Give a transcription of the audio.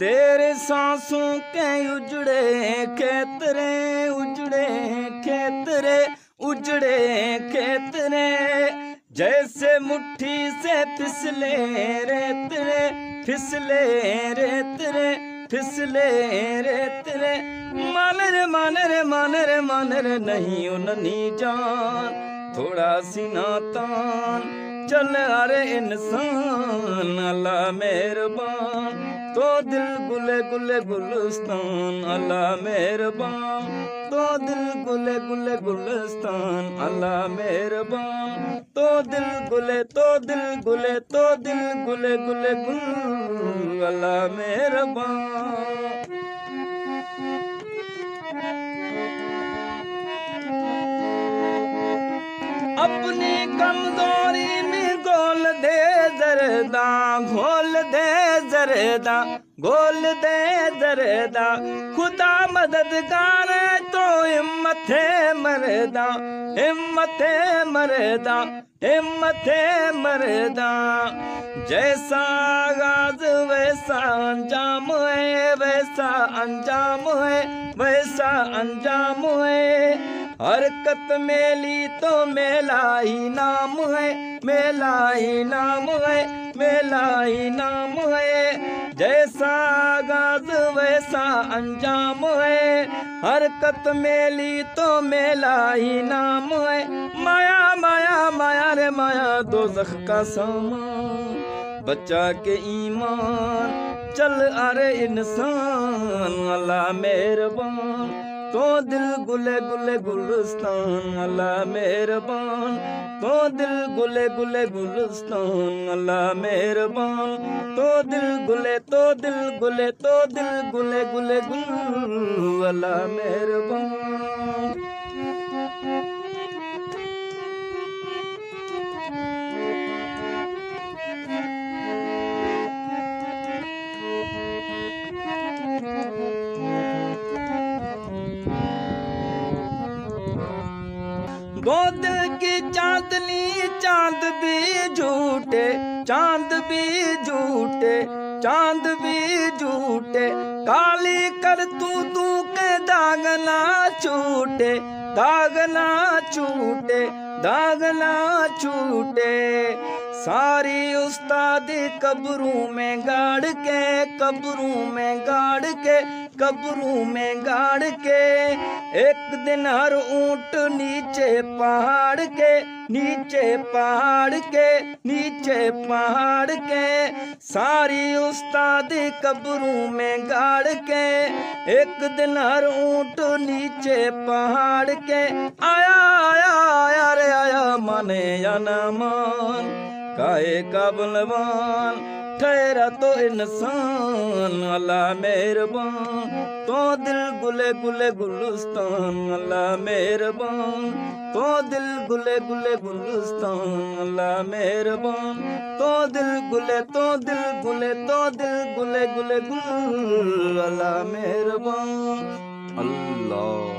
तेरे सांसों के उजड़े खेत रे, उजड़े खेत रे, उजड़े खेत रे, जैसे मुट्ठी से फिसले रेत रे, फिसले रेत रे, फिसले रेत रे। मान रे मान रे मान रे मान रे नहीं उननी जान, थोड़ा सीना तान चल अरे इंसान, अल्लाह मेहरबान तो दिल गुले गुले गुलस्तान, अल्लाह मेहरबान तो दिल गुले गुले गुलस्तान, अल्लाह मेहरबान तो दिल गुले, तो दिल गुले, तो दिल गुले गुले गुल, अल्लाह मेहरबान। अपनी कमजोरी में गोल दे जरदा, घोल दे जरदा, गोल दे जरदा, खुदा मददगार तो हिम्मत है मरदा, हिम्मत है मरदा, हिम्मत है मरदा। जैसा आगाज वैसा अंजाम है, वैसा अंजाम है, वैसा अंजाम है। हरकत मेली तो मेला ही नाम है, मेला ही नाम है, मेला ही नाम है। जैसा आगाज वैसा अंजाम है, हरकत मेली तो मेला ही नाम है। माया माया माया रे माया दोज़ख का सामान, बच्चा के ईमान चल अरे इंसान, अल्लाह मेहरबान तो दिल गुले गुले गुलस्तान, अल्लाह मेहरबान तो दिल गुले गुले गुलस्तान, अल्लाह मेहरबान तो दिल गुले, तो दिल गुले, तो दिल गुले गुले गुल, अल्लाह मेहरबान। गोद की चांदनी चांद भी झूठे, चांद भी झूठे, चांद भी झूठे, काली कर तू के दाग ना छूटे, दाग ना छूटे, दाग ना छूटे। सारी उस्तादी कब्रों में गाड़ के, कब्रों में गाड़ के, कब्रों में गाड़ के, एक दिन हर ऊंट नीचे पहाड़ के, नीचे पहाड़ के, नीचे पहाड़ के। सारी उस्तादी कब्रों में गाड़ के, एक दिन हर ऊंट नीचे पहाड़ के। आया आया आया रे आया, माने या न मान, काहे का बलवान ठहरा तो इंसान, अल्लाह मेहरबान तो दिल गुले गुले गुलस्तान, अल्लाह मेहरबान तो दिल गुले गुले गुलस्तान, अल्लाह मेहरबान तो दिल गुले, तो दिल गुले, तो दिल गुले गुले गुल, अल्लाह मेहरबान। अल्लाह